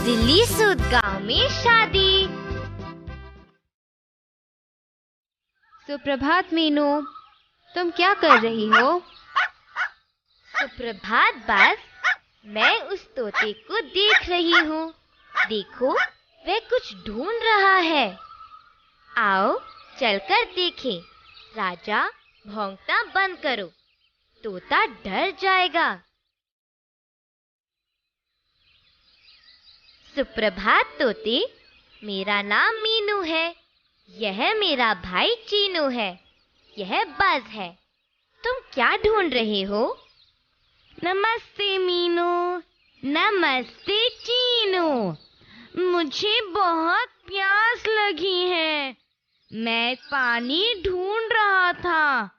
दिल्ली सूद गांव में शादी। सुप्रभात मीनू, तुम क्या कर रही हो? सुप्रभात बाज, मैं उस तोते को देख रही हूँ। देखो, वह कुछ ढूंढ रहा है। आओ चलकर देखें। राजा, भौंकना बंद करो, तोता डर जाएगा। सुप्रभात तोते, मेरा नाम मीनू है। यह मेरा भाई चीनू है। यह बज है। तुम क्या ढूंढ रहे हो? नमस्ते मीनू। नमस्ते चीनू। मुझे बहुत प्यास लगी है। मैं पानी ढूंढ रहा था।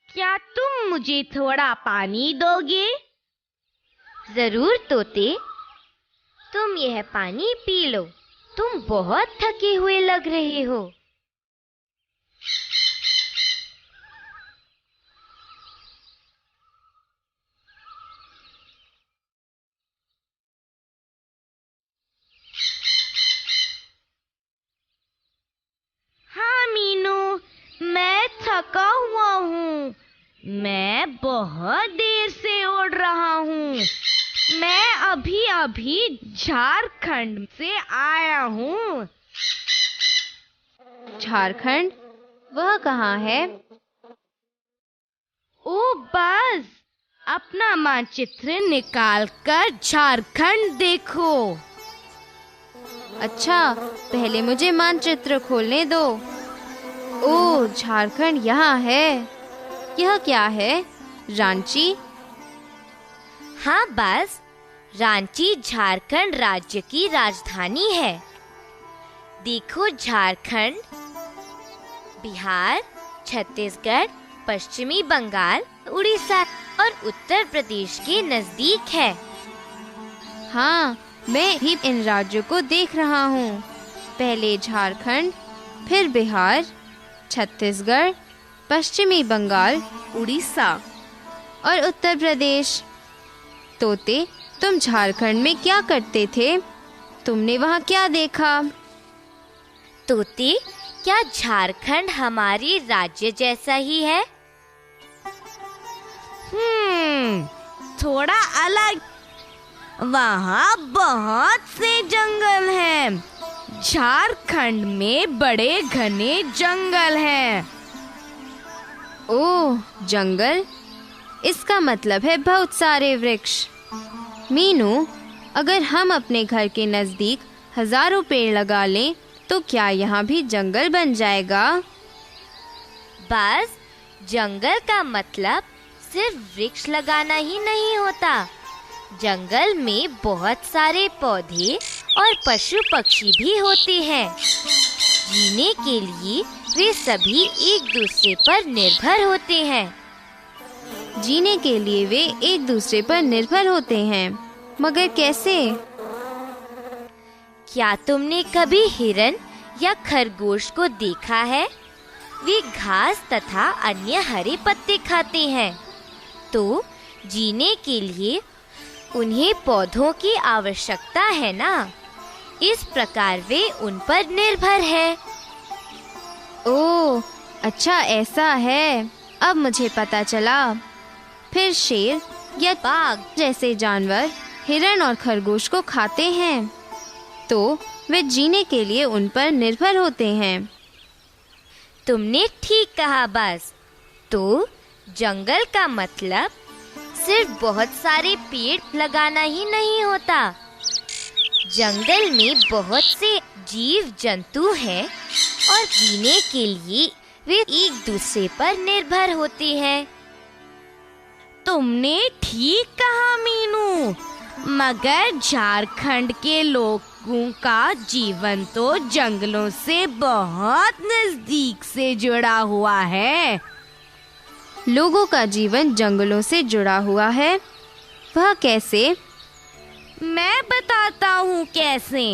क्या तुम मुझे थोड़ा पानी दोगे? जरूर तोते, तुम यह पानी पी लो। तुम बहुत थके हुए लग रहे हो। हाँ मीनू, मैं थका हुआ हूँ। मैं बहुत देर से उड़ रहा हूँ। मैं अभी अभी झारखंड से आया हूँ। झारखंड? वह कहाँ है? ओ बस, अपना मानचित्र निकाल कर झारखंड देखो। अच्छा, पहले मुझे मानचित्र खोलने दो। ओह, झारखंड यहाँ है। यह क्या है? रांची? हाँ बाज, रांची झारखंड राज्य की राजधानी है। देखो, झारखंड बिहार, छत्तीसगढ़, पश्चिमी बंगाल, उड़ीसा और उत्तर प्रदेश के नजदीक है। हाँ, मैं भी इन राज्यों को देख रहा हूँ। पहले झारखंड, फिर बिहार, छत्तीसगढ़, पश्चिमी बंगाल, उड़ीसा और उत्तर प्रदेश। तोते, तुम झारखंड में क्या करते थे? तुमने वहाँ क्या देखा? तोते, क्या झारखंड हमारे राज्य जैसा ही है? थोड़ा अलग। वहाँ बहुत से जंगल हैं। झारखंड में बड़े घने जंगल हैं। ओह, जंगल? इसका मतलब है बहुत सारे वृक्ष। मीनू, अगर हम अपने घर के नजदीक हजारों पेड़ लगा लें तो क्या यहाँ भी जंगल बन जाएगा? बस, जंगल का मतलब सिर्फ वृक्ष लगाना ही नहीं होता। जंगल में बहुत सारे पौधे और पशु पक्षी भी होते हैं। जीने के लिए वे सभी एक दूसरे पर निर्भर होते हैं। जीने के लिए वे एक दूसरे पर निर्भर होते हैं, मगर कैसे? क्या तुमने कभी हिरन या खरगोश को देखा है? वे घास तथा अन्य हरे पत्ते खाते हैं। तो जीने के लिए उन्हें पौधों की आवश्यकता है ना। इस प्रकार वे उन पर निर्भर है। ओह, अच्छा ऐसा है। अब मुझे पता चला। फिर शेर या बाघ जैसे जानवर हिरन और खरगोश को खाते हैं, तो वे जीने के लिए उन पर निर्भर होते हैं। तुमने ठीक कहा बस। तो जंगल का मतलब सिर्फ बहुत सारे पेड़ लगाना ही नहीं होता। जंगल में बहुत से जीव जंतु हैं और जीने के लिए वे एक दूसरे पर निर्भर होते हैं। तुमने ठीक कहा मीनू, मगर झारखंड के लोगों का जीवन तो जंगलों से बहुत नजदीक से जुड़ा हुआ है। लोगों का जीवन जंगलों से जुड़ा हुआ है? वह कैसे? मैं बताता हूँ कैसे।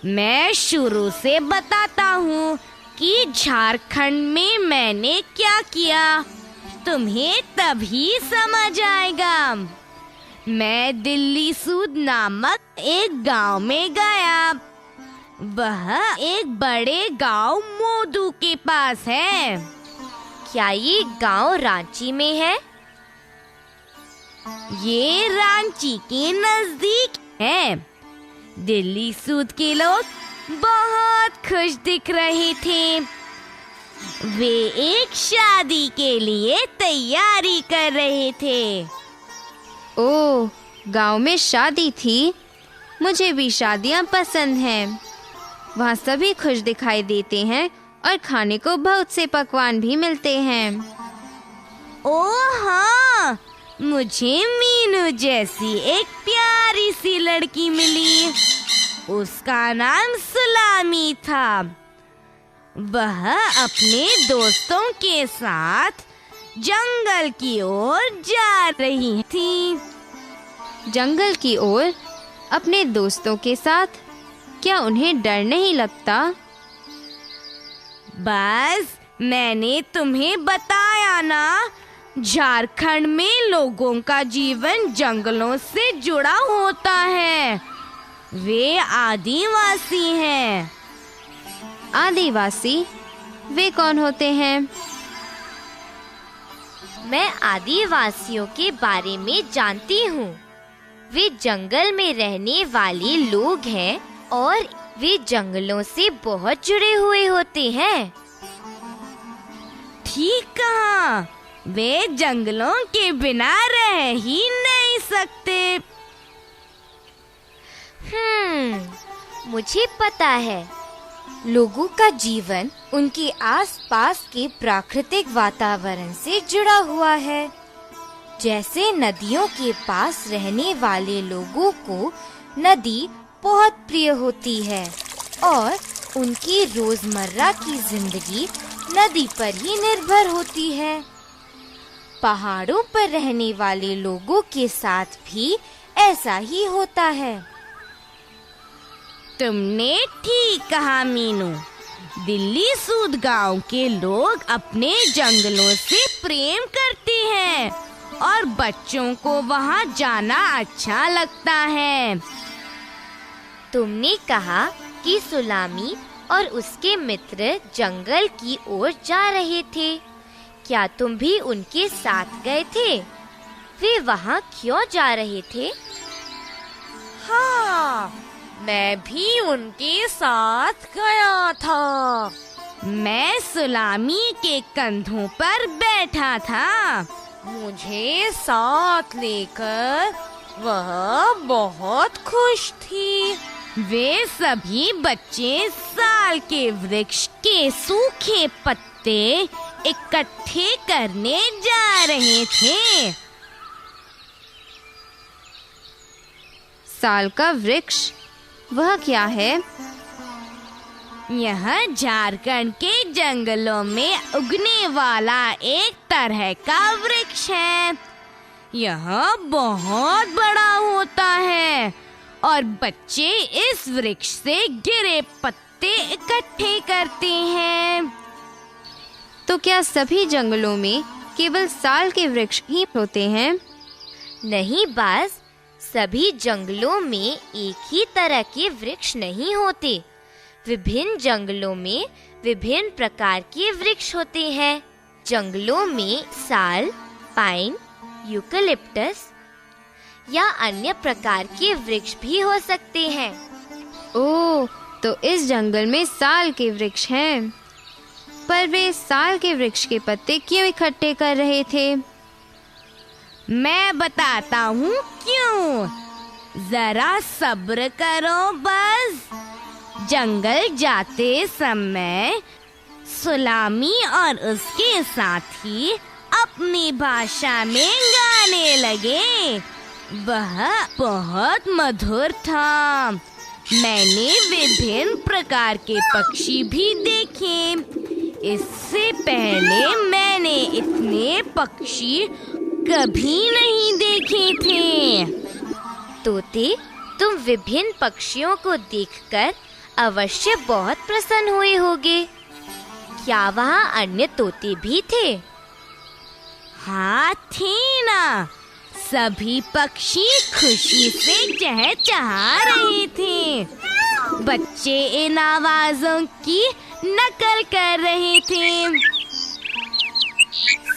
मैं शुरू से बताता हूँ कि झारखंड में मैंने क्या किया। तुम्हें तभी समझ आएगा। मैं दिल्ली सूद नामक एक गांव में गया। वह एक बड़े गांव मोदू के पास है। क्या ये गांव रांची में है? ये रांची के नजदीक है। दिल्ली सूद के लोग बहुत खुश दिख रहे थे। वे एक शादी के लिए तैयारी कर रहे थे। ओह, गांव में शादी थी। मुझे भी शादियां पसंद हैं। वहाँ सभी खुश दिखाई देते हैं और खाने को बहुत से पकवान भी मिलते हैं। ओह हाँ, मुझे मीनू जैसी एक प्यारी सी लड़की मिली। उसका नाम सुलामी था। वह अपने दोस्तों के साथ जंगल की ओर जा रही थी। जंगल की ओर अपने दोस्तों के साथ? क्या उन्हें डर नहीं लगता? बस मैंने तुम्हें बताया ना, झारखंड में लोगों का जीवन जंगलों से जुड़ा होता है। वे आदिवासी हैं। आदिवासी? वे कौन होते हैं? मैं आदिवासियों के बारे में जानती हूँ। वे जंगल में रहने वाले लोग हैं और वे जंगलों से बहुत जुड़े हुए होते हैं। ठीक कहा, वे जंगलों के बिना रह ही नहीं सकते। मुझे पता है। लोगों का जीवन उनके आसपास के प्राकृतिक वातावरण से जुड़ा हुआ है। जैसे नदियों के पास रहने वाले लोगों को नदी बहुत प्रिय होती है और उनकी रोजमर्रा की जिंदगी नदी पर ही निर्भर होती है। पहाड़ों पर रहने वाले लोगों के साथ भी ऐसा ही होता है। तुमने ठीक कहा मीनू। दिल्ली सूद गांव के लोग अपने जंगलों से प्रेम करते हैं और बच्चों को वहां जाना अच्छा लगता है। तुमने कहा कि सुलामी और उसके मित्र जंगल की ओर जा रहे थे। क्या तुम भी उनके साथ गए थे? वे वहां क्यों जा रहे थे? हाँ, मैं भी उनके साथ गया था। मैं सुलामी के कंधों पर बैठा था। मुझे साथ लेकर वह बहुत खुश थी। वे सभी बच्चे साल के वृक्ष के सूखे पत्ते इकट्ठे करने जा रहे थे। साल का वृक्ष? वह क्या है? यह झारखंड के जंगलों में उगने वाला एक तरह का वृक्ष है। यह बहुत बड़ा होता है और बच्चे इस वृक्ष से गिरे पत्ते इकट्ठे करते हैं। तो क्या सभी जंगलों में केवल साल के वृक्ष ही होते हैं? नहीं बाज, सभी जंगलों में एक ही तरह के वृक्ष नहीं होते। विभिन्न जंगलों में विभिन्न प्रकार के वृक्ष होते हैं। जंगलों में साल, पाइन, यूकलिप्टस या अन्य प्रकार के वृक्ष भी हो सकते हैं। ओह, तो इस जंगल में साल के वृक्ष हैं। पर वे साल के वृक्ष के पत्ते क्यों इकट्ठे कर रहे थे? मैं बताता हूँ क्यों। जरा सब्र करो बस। जंगल जाते समय सुलामी और उसके साथी अपनी भाषा में गाने लगे। वह बहुत मधुर था। मैंने विभिन्न प्रकार के पक्षी भी देखे। इससे पहले मैंने इतने पक्षी कभी नहीं देखे थे। तोते, तुम विभिन्न पक्षियों को देखकर अवश्य बहुत प्रसन्न हुए होगे। क्या वहाँ अन्य तोते भी थे? हाँ, थे ना। सभी पक्षी खुशी से चहचहा रहे थे। बच्चे इन आवाजों की नकल कर रहे थे।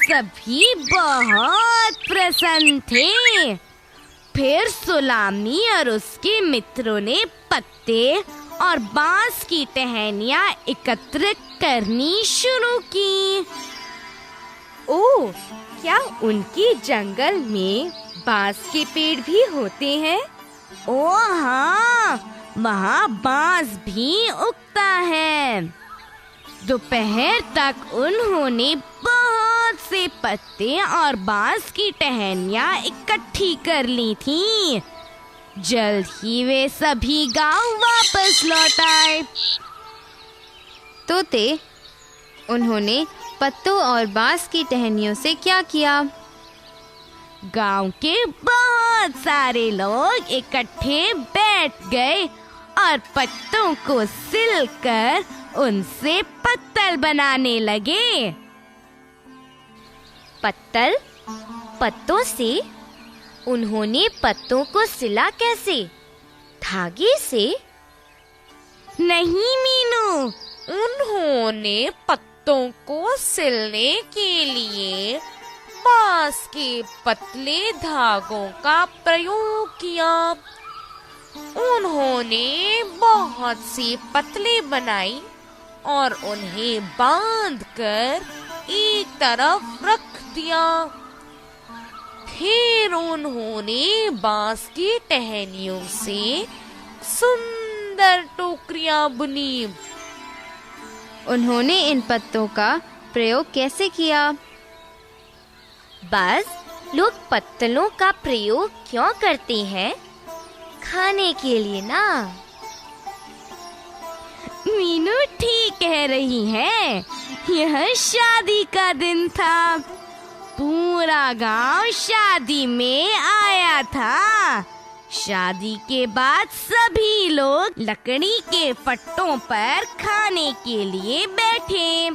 सभी बहुत प्रसन्न थे। फिर सुलामी और उसके मित्रों ने पत्ते और बांस की टहनियाँ एकत्रित करनी शुरू की। ओह, क्या उनके जंगल में बांस के पेड़ भी होते हैं? ओह हाँ, वहाँ बांस भी उगता है। दोपहर तक उन्होंने बहुत से पत्ते और बांस की टहनियाँ इकट्ठी कर ली थीं। जल्द ही वे सभी गांव वापस लौट आए। तोते, उन्होंने पत्तों और बांस की टहनियों से क्या किया? गांव के बहुत सारे लोग इकट्ठे बैठ गए और पत्तों को सिलकर उनसे पत्तल बनाने लगे। पत्तल? पत्तों से? उन्होंने पत्तों को सिला कैसे? धागे से? नहीं मीनू, उन्होंने पत्तों को सिलने के लिए बांस के पतले धागों का प्रयोग किया। उन्होंने बहुत सी पतले बनाई और उन्हें बांधकर एक तरफ रख दिया। फिर उन्होंने बांस की टहनियों से सुंदर टोकरियां बुनी। उन्होंने इन पत्तों का प्रयोग कैसे किया? बस लोग पत्तलों का प्रयोग क्यों करते हैं? खाने के लिए ना। मीनू ठीक कह रही है। यह शादी का दिन था। पूरा गांव शादी में आया था। शादी के बाद सभी लोग लकड़ी के फट्टों पर खाने के लिए बैठे।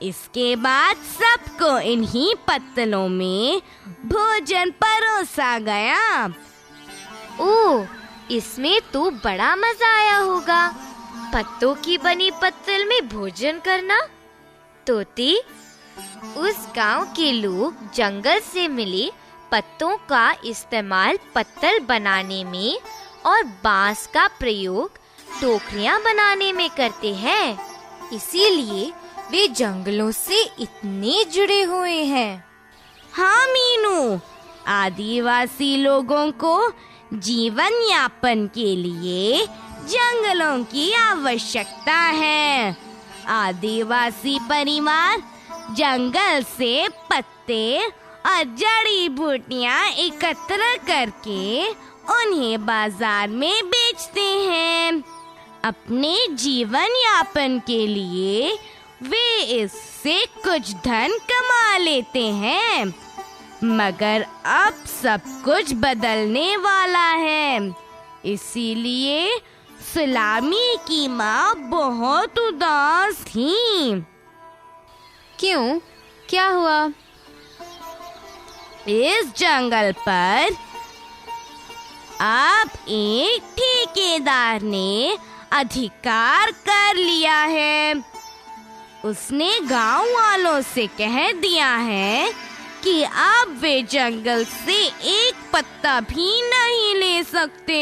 इसके बाद सबको इन्हीं पत्तलों में भोजन परोसा गया। ओह, इसमें तो बड़ा मजा आया होगा। पत्तों की बनी पत्तल में भोजन करना। तोते, उस गांव के लोग जंगल से मिले पत्तों का इस्तेमाल पत्तल बनाने में और बांस का प्रयोग टोकरियां बनाने में करते हैं। इसीलिए वे जंगलों से इतने जुड़े हुए हैं। हाँ मीनू, आदिवासी लोगों को जीवन यापन के लिए जंगलों की आवश्यकता है। आदिवासी परिवार जंगल से पत्ते और जड़ी बूटियां एकत्र करके उन्हें बाजार में बेचते हैं। अपने जीवन यापन के लिए वे इससे कुछ धन कमा लेते हैं। मगर अब सब कुछ बदलने वाला है। इसीलिए सुलामी की माँ बहुत उदास थी। क्यों? क्या हुआ? इस जंगल पर अब एक ठेकेदार ने अधिकार कर लिया है। उसने गांव वालों से कह दिया है कि अब वे जंगल से एक पत्ता भी नहीं ले सकते।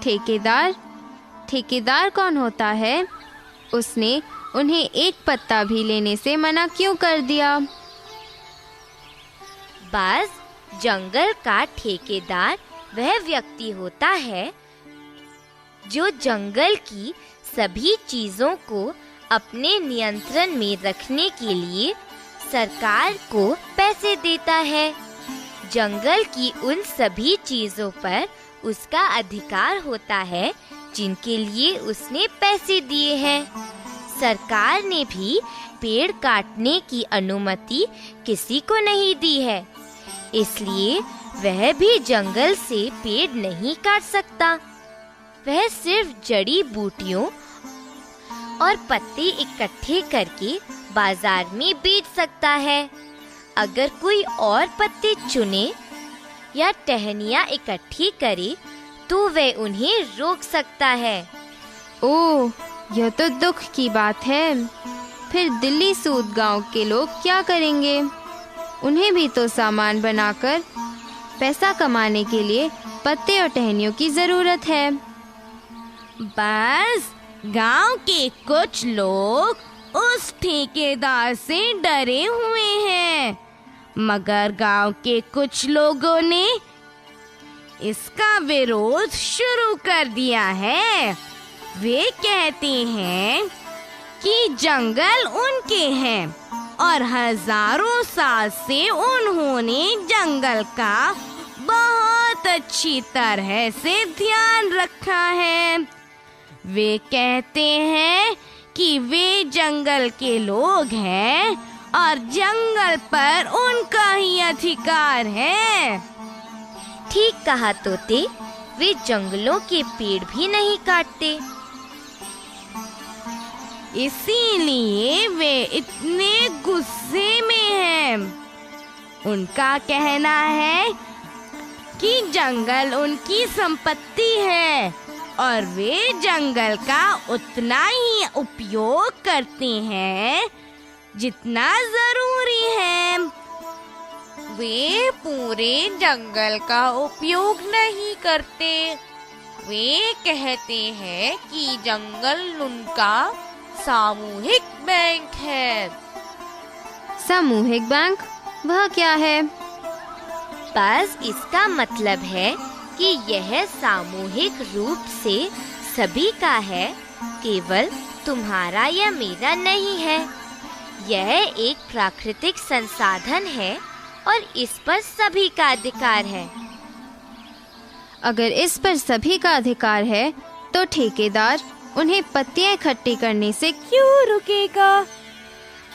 ठेकेदार? ठेकेदार कौन होता है? उसने उन्हें एक पत्ता भी लेने से मना क्यों कर दिया? बस जंगल का ठेकेदार वह व्यक्ति होता है जो जंगल की सभी चीजों को अपने नियंत्रण में रखने के लिए सरकार को पैसे देता है। जंगल की उन सभी चीजों पर उसका अधिकार होता है जिनके लिए उसने पैसे दिए हैं। सरकार ने भी पेड़ काटने की अनुमति किसी को नहीं दी है, इसलिए वह भी जंगल से पेड़ नहीं काट सकता। वह सिर्फ जड़ी बूटियों और पत्ते इकट्ठे करके बाजार में बेच सकता है। अगर कोई और पत्ते चुने या टहनियाँ इकट्ठी करे तो वे उन्हें रोक सकता है। ओह, यह तो दुख की बात है। फिर दिल्ली सूद गांव के लोग क्या करेंगे? उन्हें भी तो सामान बनाकर पैसा कमाने के लिए पत्ते और टहनियों की जरूरत है। बस गांव के कुछ लोग उस ठेकेदार से डरे हुए हैं, मगर गांव के कुछ लोगों ने इसका विरोध शुरू कर दिया है। वे कहते हैं कि जंगल उनके हैं और हजारों साल से उन्होंने जंगल का बहुत अच्छी तरह से ध्यान रखा है। वे कहते हैं कि वे जंगल के लोग हैं और जंगल पर उनका ही अधिकार है। ठीक कहा तोते, वे जंगलों के पेड़ भी नहीं काटते। इसीलिए वे इतने गुस्से में हैं। उनका कहना है कि जंगल उनकी संपत्ति है और वे जंगल का उतना ही उपयोग करते हैं जितना जरूरी है। वे पूरे जंगल का उपयोग नहीं करते। वे कहते हैं कि जंगल उनका सामूहिक बैंक है। सामूहिक बैंक, वह क्या है? बस इसका मतलब है कि यह सामूहिक रूप से सभी का है, केवल तुम्हारा या मेरा नहीं है। यह एक प्राकृतिक संसाधन है और इस पर सभी का अधिकार है। अगर इस पर सभी का अधिकार है तो ठेकेदार उन्हें पत्तियां इकट्ठी करने से क्यों रुकेगा?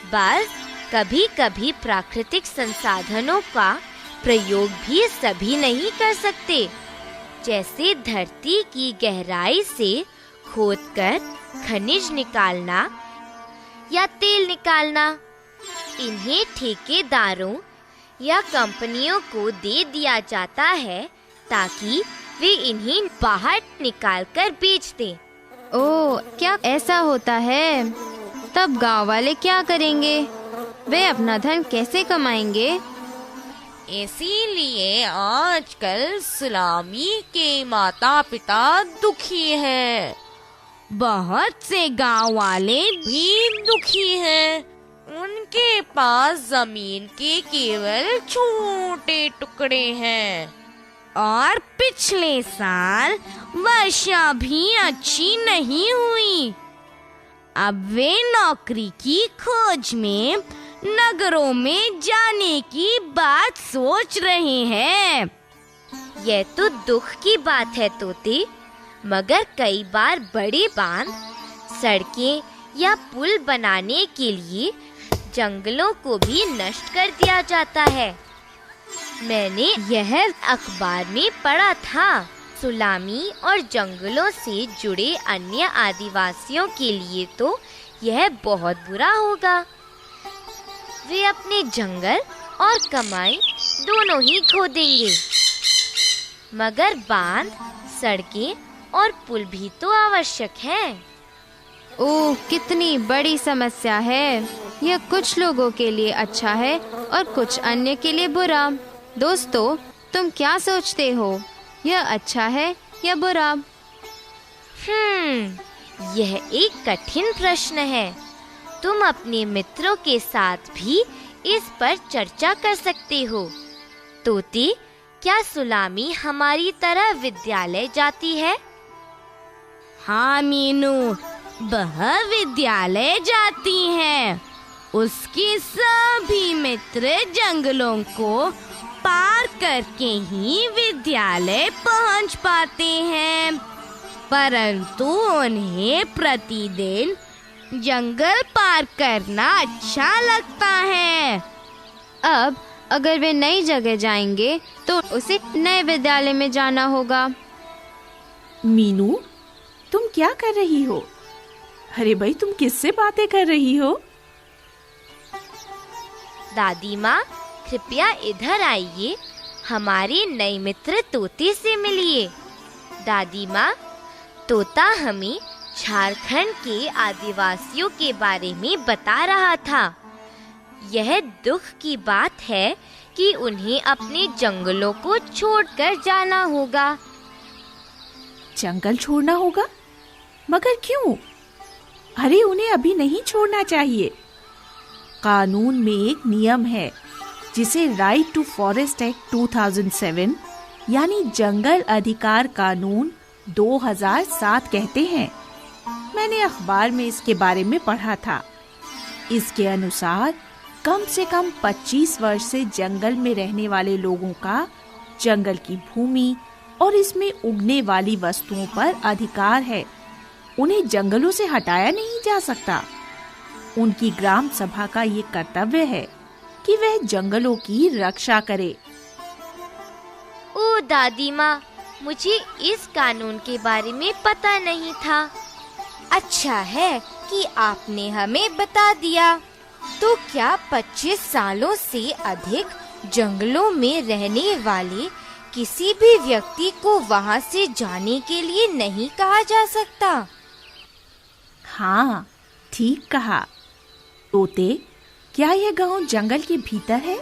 बस कभी-कभी प्राकृतिक संसाधनों का प्रयोग भी सभी नहीं कर सकते, जैसे धरती की गहराई से खोदकर खनिज निकालना या तेल निकालना। इन्हें ठेकेदारों या कंपनियों को दे दिया जाता है ताकि वे इन्हें बाहर निकालकर बेच दें। ओह, क्या ऐसा होता है? तब गांव वाले क्या करेंगे? वे अपना धन कैसे कमाएंगे? इसीलिए आजकल सलामी के माता पिता दुखी हैं। बहुत से गांव वाले भी दुखी हैं। उनके पास जमीन के केवल छोटे टुकड़े हैं और पिछले साल वर्षा भी अच्छी नहीं हुई। अब वे नौकरी की खोज में नगरों में जाने की बात सोच रहे हैं। यह तो दुख की बात है तोते, मगर कई बार बड़े बांध, सड़कें या पुल बनाने के लिए जंगलों को भी नष्ट कर दिया जाता है। मैंने यह अखबार में पढ़ा था। सुलामी और जंगलों से जुड़े अन्य आदिवासियों के लिए तो यह बहुत बुरा होगा। वे अपने जंगल और कमाई दोनों ही खो देंगे। मगर बांध, सड़कें और पुल भी तो आवश्यक हैं। ओह, कितनी बड़ी समस्या है। यह कुछ लोगों के लिए अच्छा है और कुछ अन्य के लिए बुरा। दोस्तों, तुम क्या सोचते हो? यह अच्छा है या बुरा? यह एक कठिन प्रश्न है। तुम अपने मित्रों के साथ भी इस पर चर्चा कर सकते हो। तोते, क्या सुलामी हमारी तरह विद्यालय जाती है? हाँ मीनू, वह विद्यालय जाती है। उसके सभी मित्र जंगलों को पार करके ही विद्यालय पहुंच पाते हैं, परंतु उन्हें प्रतिदिन जंगल पार करना अच्छा लगता है। अब अगर वे नई जगह जाएंगे तो उसे नए विद्यालय में जाना होगा। मीनू, तुम क्या कर रही हो? अरे भाई, तुम किससे बातें कर रही हो? दादी माँ, कृपया इधर आइए। हमारे नए मित्र तोते से मिलिए। दादी माँ, तोता हमें झारखंड के आदिवासियों के बारे में बता रहा था। यह दुख की बात है कि उन्हें अपने जंगलों को छोड़कर जाना होगा। जंगल छोड़ना होगा? मगर क्यों? अरे उन्हें अभी नहीं छोड़ना चाहिए। कानून में एक नियम है जिसे राइट टू फॉरेस्ट एक्ट 2007 यानी जंगल अधिकार कानून 2007 कहते हैं। मैंने अखबार में इसके बारे में पढ़ा था। इसके अनुसार कम से कम 25 वर्ष से जंगल में रहने वाले लोगों का जंगल की भूमि और इसमें उगने वाली वस्तुओं पर अधिकार है। उन्हें जंगलों से हटाया नहीं जा सकता। उनकी ग्राम सभा का ये कर्तव्य है कि वह जंगलों की रक्षा करे। ओ दादी माँ, मुझे इस कानून के बारे में पता नहीं था। अच्छा है कि आपने हमें बता दिया। तो क्या 25 सालों से अधिक जंगलों में रहने वाले किसी भी व्यक्ति को वहां से जाने के लिए नहीं कहा जा सकता? हाँ, ठीक कहा। तोते, क्या यह गांव जंगल के भीतर है?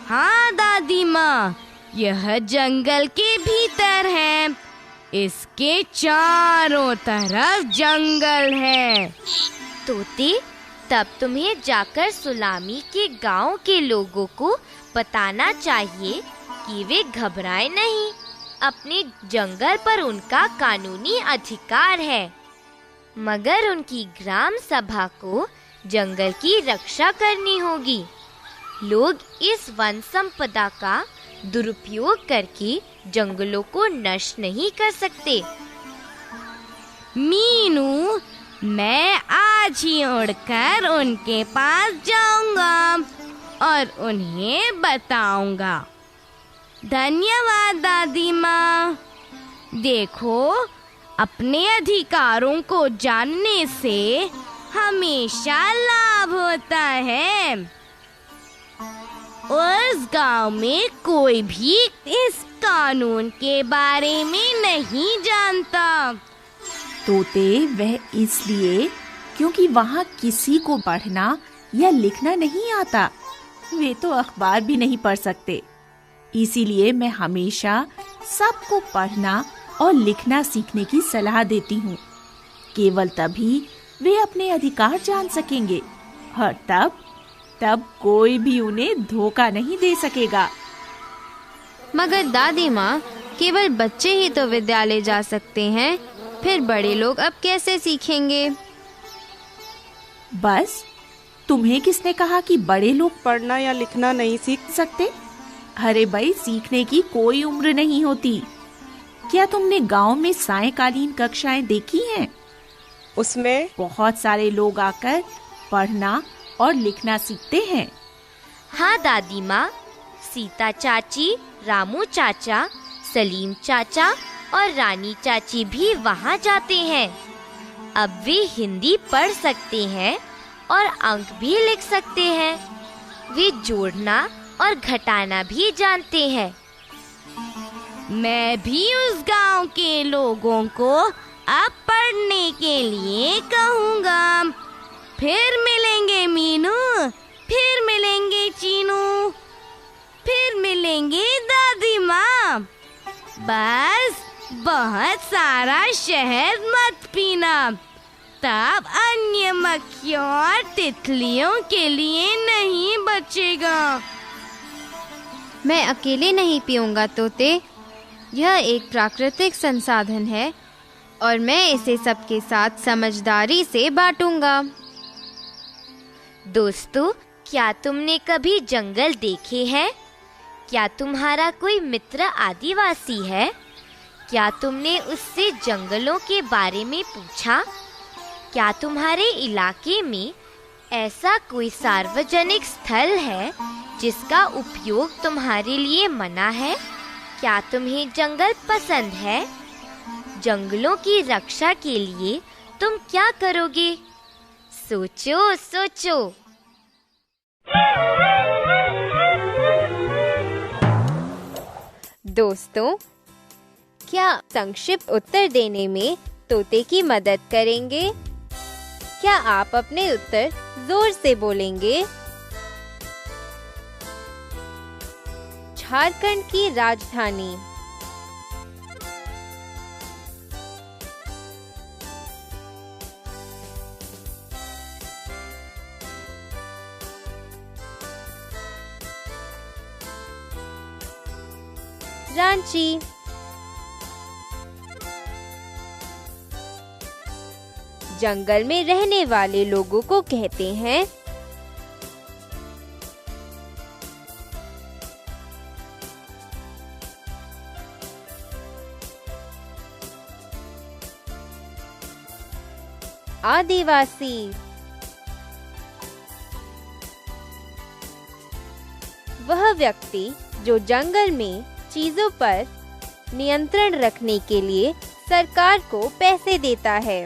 हाँ दादी माँ, यह जंगल के भीतर है। इसके चारों तरफ जंगल है। तोते, तब तुम्हें जाकर सुलामी के गांव के लोगों को बताना चाहिए कि वे घबराएं नहीं। अपने जंगल पर उनका कानूनी अधिकार है, मगर उनकी ग्राम सभा को जंगल की रक्षा करनी होगी। लोग इस वन संपदा का दुरुपयोग करके जंगलों को नष्ट नहीं कर सकते। मीनू, मैं आज ही उड़कर उनके पास जाऊंगा और उन्हें बताऊंगा। धन्यवाद दादी माँ। देखो, अपने अधिकारों को जानने से हमेशा लाभ होता है। उस गांव में कोई भी इस कानून के बारे में नहीं जानता। तोते, वह इसलिए क्योंकि वहाँ किसी को पढ़ना या लिखना नहीं आता। वे तो अखबार भी नहीं पढ़ सकते। इसीलिए मैं हमेशा सबको पढ़ना और लिखना सीखने की सलाह देती हूँ। केवल तभी वे अपने अधिकार जान सकेंगे और तब कोई भी उन्हें धोखा नहीं दे सकेगा। मगर दादी माँ, केवल बच्चे ही तो विद्यालय जा सकते हैं, फिर बड़े लोग अब कैसे सीखेंगे? बस, तुम्हें किसने कहा कि बड़े लोग पढ़ना या लिखना नहीं सीख सकते? अरे भाई, सीखने की कोई उम्र नहीं होती। क्या तुमने गांव में सायंकालीन कक्षाएं देखी हैं? उसमें बहुत सारे लोग आकर पढ़ना और लिखना सीखते हैं। हाँ दादी माँ, सीता चाची, रामू चाचा, सलीम चाचा और रानी चाची भी वहाँ जाते हैं। अब वे हिंदी पढ़ सकते हैं और अंक भी लिख सकते हैं। वे जोड़ना और घटाना भी जानते हैं। मैं भी उस गांव के लोगों को अब पढ़ने के लिए कहूँगा। फिर मिलेंगे मीनू, फिर मिलेंगे चीनू, फिर मिलेंगे दादी माँ। बस बहुत सारा शहद मत पीना, तब अन्य मक्खियों और तितलियों के लिए नहीं बचेगा। मैं अकेले नहीं पीऊंगा तोते। यह एक प्राकृतिक संसाधन है और मैं इसे सबके साथ समझदारी से बांटूंगा। दोस्तों, क्या तुमने कभी जंगल देखे हैं? क्या तुम्हारा कोई मित्र आदिवासी है? क्या तुमने उससे जंगलों के बारे में पूछा? क्या तुम्हारे इलाके में ऐसा कोई सार्वजनिक स्थल है जिसका उपयोग तुम्हारे लिए मना है? क्या तुम्हें जंगल पसंद है? जंगलों की रक्षा के लिए तुम क्या करोगे? सोचो सोचो। दोस्तों, क्या संक्षिप्त उत्तर देने में तोते की मदद करेंगे? क्या आप अपने उत्तर जोर से बोलेंगे? झारखंड की राजधानी। रांची। जंगल में रहने वाले लोगों को कहते हैं आदिवासी। वह व्यक्ति जो जंगल में चीजों पर नियंत्रण रखने के लिए सरकार को पैसे देता है।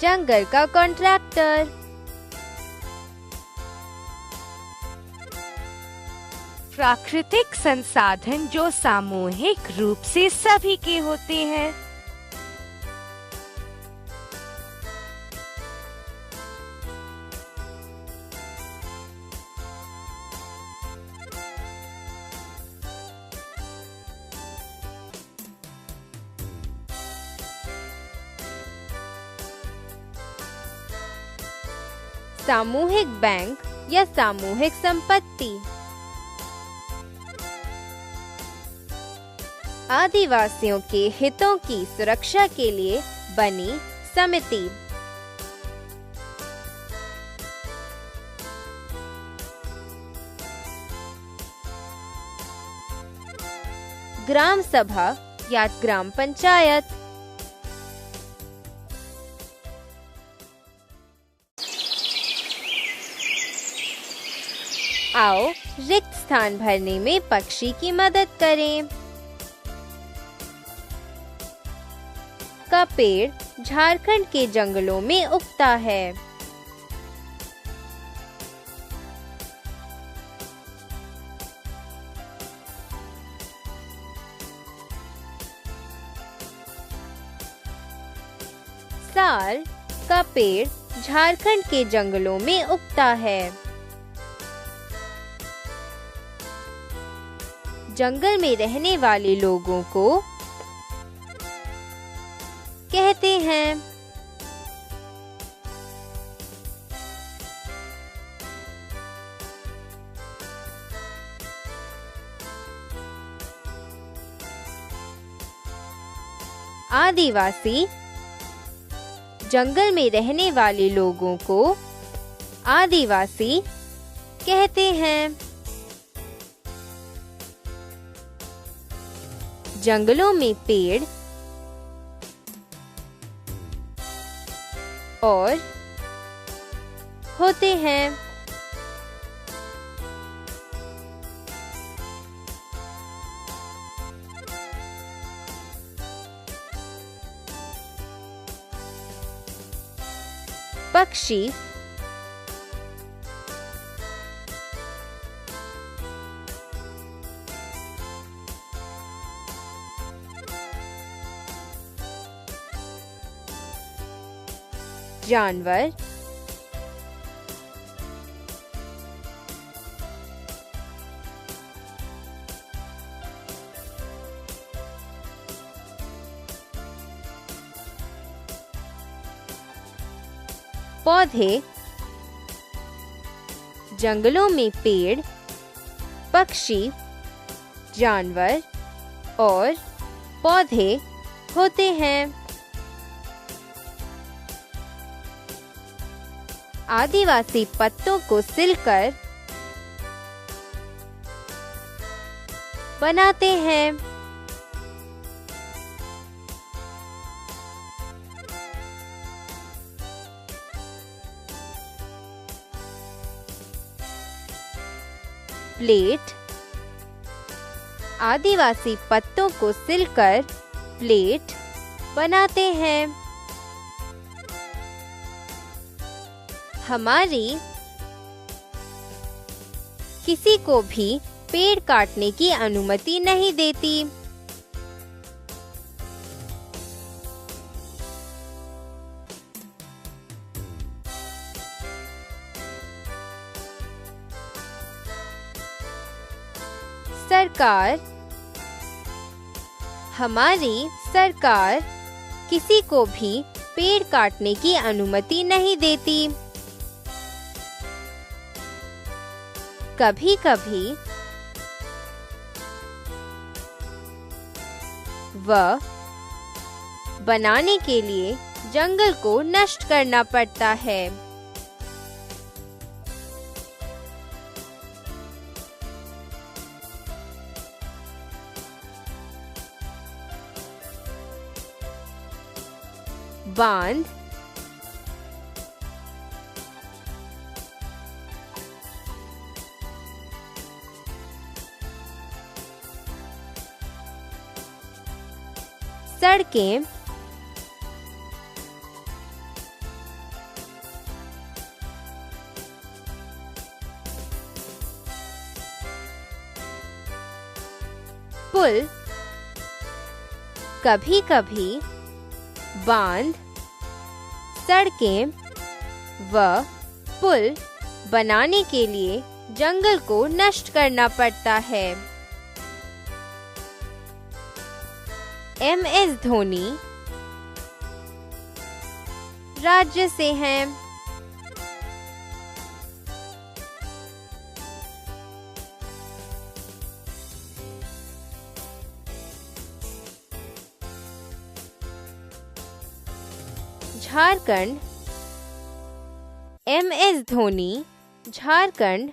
जंगल का कॉन्ट्रैक्टर। प्राकृतिक संसाधन जो सामूहिक रूप से सभी के होते हैं। सामूहिक बैंक या सामूहिक संपत्ति। आदिवासियों के हितों की सुरक्षा के लिए बनी समिति। ग्राम सभा या ग्राम पंचायत। आओ रिक्त स्थान भरने में पक्षी की मदद करें। का पेड़ झारखंड के जंगलों में उगता है। साल का पेड़ झारखंड के जंगलों में उगता है। जंगल में रहने वाले लोगों को कहते हैं आदिवासी। जंगल में रहने वाले लोगों को आदिवासी कहते हैं। जंगलों में पेड़ और होते हैं। पक्षी। जानवर। पौधे। जंगलों में पेड़, पक्षी, जानवर और पौधे होते हैं। आदिवासी पत्तों को सिलकर बनाते हैं। प्लेट। आदिवासी पत्तों को सिलकर प्लेट बनाते हैं। हमारी किसी को भी पेड़ काटने की अनुमति नहीं देती। सरकार, हमारी सरकार किसी को भी पेड़ काटने की अनुमति नहीं देती। कभी-कभी वह बनाने के लिए जंगल को नष्ट करना पड़ता है। बांध, सड़कें, पुल, कभी-कभी बांध, सड़कें व पुल बनाने के लिए जंगल को नष्ट करना पड़ता है। MS धोनी राज्य से हैं। झारखंड, MS धोनी झारखंड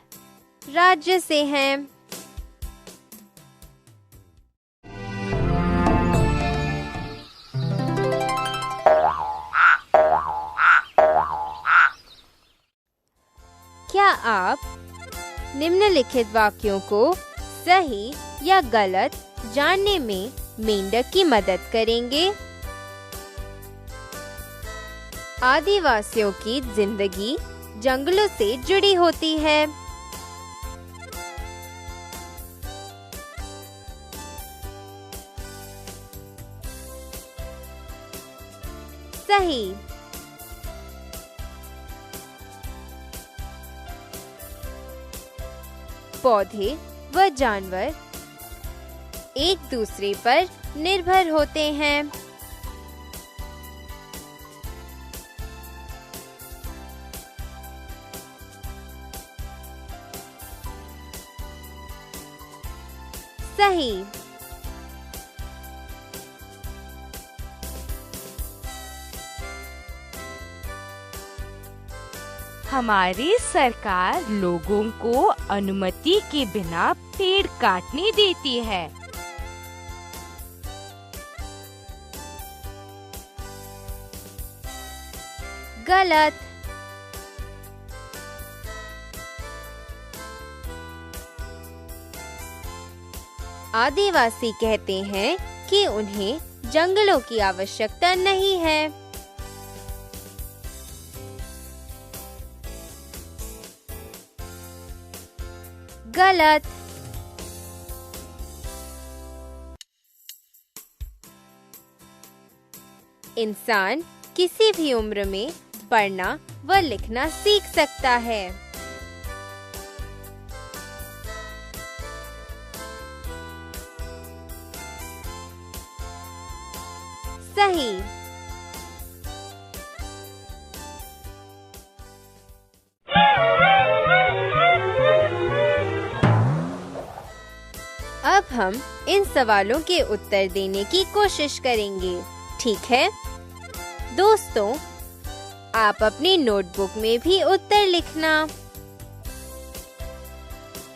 राज्य से हैं। क्या आप निम्नलिखित वाक्यों को सही या गलत जानने में मेंढक की मदद करेंगे? आदिवासियों की जिंदगी जंगलों से जुड़ी होती है। सही। पौधे व जानवर एक दूसरे पर निर्भर होते हैं। सही। हमारी सरकार लोगों को अनुमति के बिना पेड़ काटने देती है। गलत। आदिवासी कहते हैं कि उन्हें जंगलों की आवश्यकता नहीं है। गलत। इंसान किसी भी उम्र में पढ़ना व लिखना सीख सकता है। सही। अब हम इन सवालों के उत्तर देने की कोशिश करेंगे, ठीक है? दोस्तों, आप अपनी नोटबुक में भी उत्तर लिखना।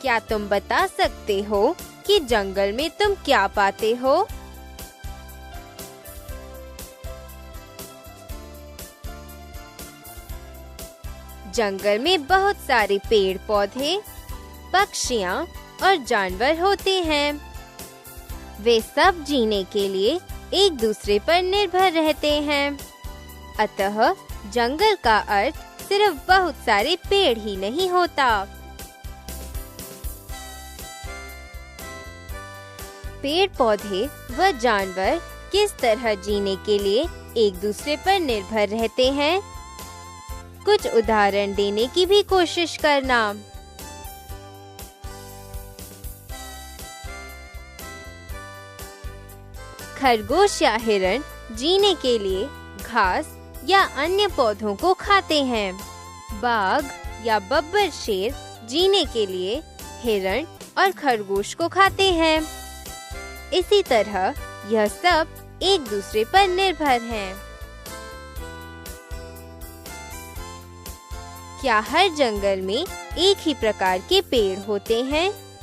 क्या तुम बता सकते हो कि जंगल में तुम क्या पाते हो? जंगल में बहुत सारे पेड़ पौधे, पक्षियाँ और जानवर होते हैं। वे सब जीने के लिए एक दूसरे पर निर्भर रहते हैं। अतः जंगल का अर्थ सिर्फ बहुत सारे पेड़ ही नहीं होता। पेड़ पौधे व जानवर किस तरह जीने के लिए एक दूसरे पर निर्भर रहते हैं, कुछ उदाहरण देने की भी कोशिश करना। खरगोश या हिरण जीने के लिए घास या अन्य पौधों को खाते हैं। बाघ या बब्बर शेर जीने के लिए हिरण और खरगोश को खाते हैं। इसी तरह यह सब एक दूसरे पर निर्भर हैं। क्या हर जंगल में एक ही प्रकार के पेड़ होते हैं?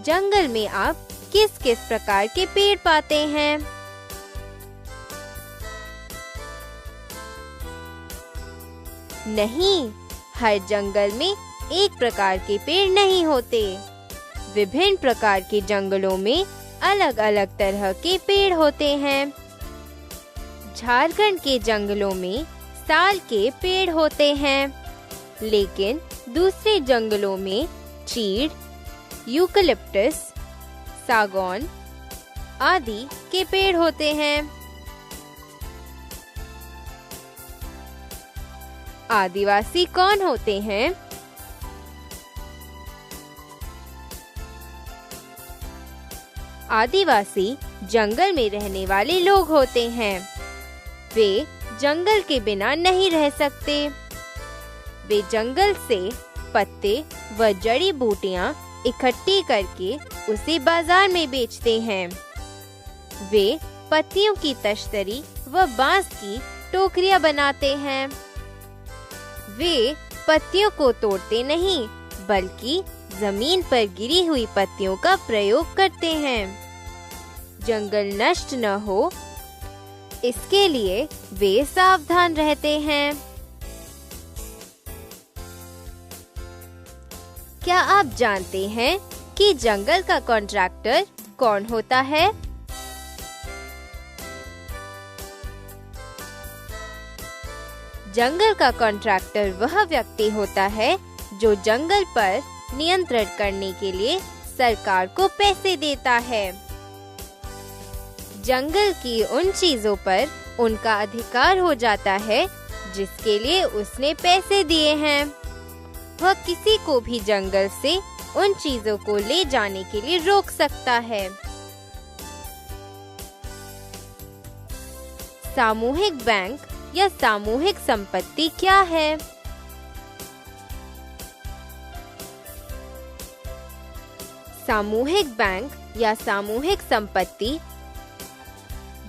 जंगल में आप किस किस प्रकार के पेड़ पाते हैं? नहीं, हर जंगल में एक प्रकार के पेड़ नहीं होते। विभिन्न प्रकार के जंगलों में अलग अलग तरह के पेड़ होते हैं। झारखंड के जंगलों में साल के पेड़ होते हैं, लेकिन दूसरे जंगलों में चीड़, यूकलिप्टस, सागौन आदि के पेड़ होते हैं। आदिवासी कौन होते हैं? आदिवासी जंगल में रहने वाले लोग होते हैं। वे जंगल के बिना नहीं रह सकते। वे जंगल से पत्ते व जड़ी बूटियां इकट्ठी करके उसे बाजार में बेचते हैं। वे पत्तियों की तश्तरी व बांस की टोकरियां बनाते हैं। वे पत्तियों को तोड़ते नहीं, बल्कि जमीन पर गिरी हुई पत्तियों का प्रयोग करते हैं। जंगल नष्ट न हो, इसके लिए वे सावधान रहते हैं। क्या आप जानते हैं कि जंगल का कॉन्ट्रैक्टर कौन होता है? जंगल का कॉन्ट्रैक्टर वह व्यक्ति होता है जो जंगल पर नियंत्रण करने के लिए सरकार को पैसे देता है। जंगल की उन चीजों पर उनका अधिकार हो जाता है जिसके लिए उसने पैसे दिए हैं। वह किसी को भी जंगल से उन चीजों को ले जाने के लिए रोक सकता है। सामूहिक बैंक या सामूहिक संपत्ति क्या है? सामूहिक बैंक या सामूहिक संपत्ति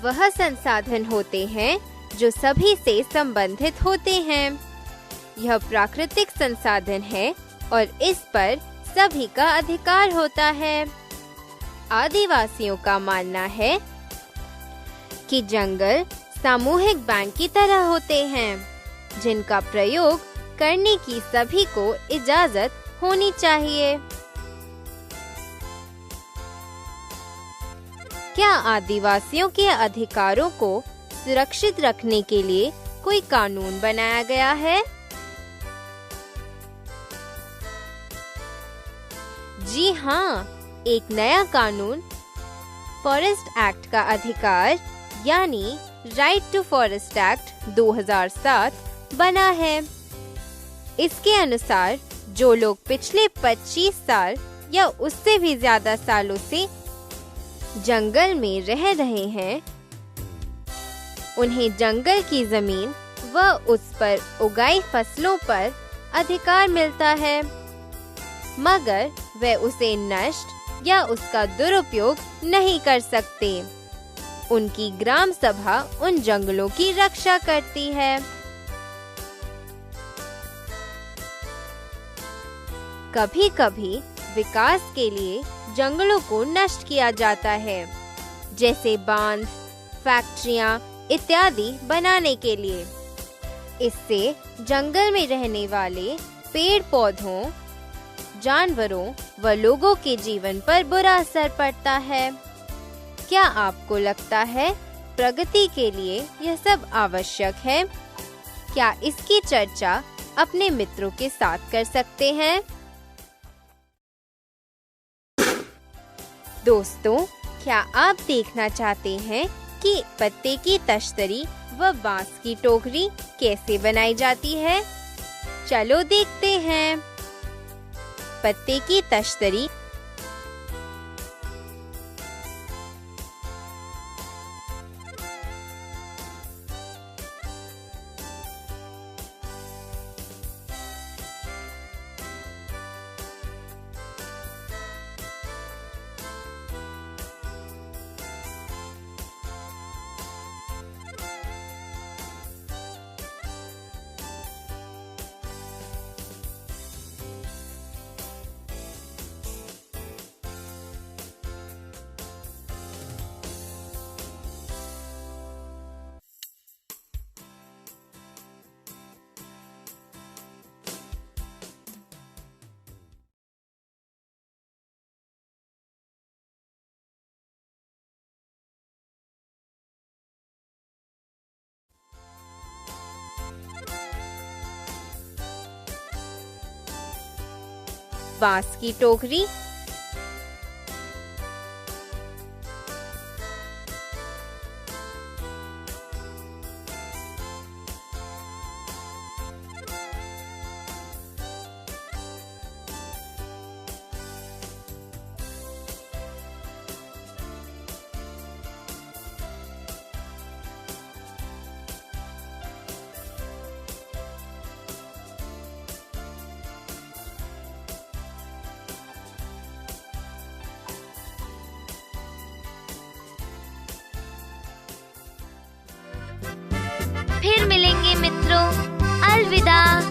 वह संसाधन होते हैं जो सभी से संबंधित होते हैं। यह प्राकृतिक संसाधन है और इस पर सभी का अधिकार होता है। आदिवासियों का मानना है कि जंगल सामूहिक बैंक की तरह होते हैं, जिनका प्रयोग करने की सभी को इजाजत होनी चाहिए। क्या आदिवासियों के अधिकारों को सुरक्षित रखने के लिए कोई कानून बनाया गया है? जी हाँ, एक नया कानून फॉरेस्ट एक्ट का अधिकार यानी राइट टू फॉरेस्ट एक्ट 2007 बना है। इसके अनुसार जो लोग पिछले 25 साल या उससे भी ज्यादा सालों से जंगल में रह रहे हैं, उन्हें जंगल की जमीन व उस पर उगाई फसलों पर अधिकार मिलता है, मगर वे उसे नष्ट या उसका दुरुपयोग नहीं कर सकते। उनकी ग्राम सभा उन जंगलों की रक्षा करती है। कभी-कभी विकास के लिए जंगलों को नष्ट किया जाता है, जैसे बांध, फैक्ट्रियां इत्यादि बनाने के लिए। इससे जंगल में रहने वाले पेड़ पौधों, जानवरों व लोगों के जीवन पर बुरा असर पड़ता है। क्या आपको लगता है प्रगति के लिए यह सब आवश्यक है? क्या इसकी चर्चा अपने मित्रों के साथ कर सकते हैं? दोस्तों, क्या आप देखना चाहते हैं कि पत्ते की तश्तरी व बांस की टोकरी कैसे बनाई जाती है? चलो देखते हैं। पत्ते की तश्तरी बांस की टोकरी फिर मिलेंगे मित्रों, अलविदा।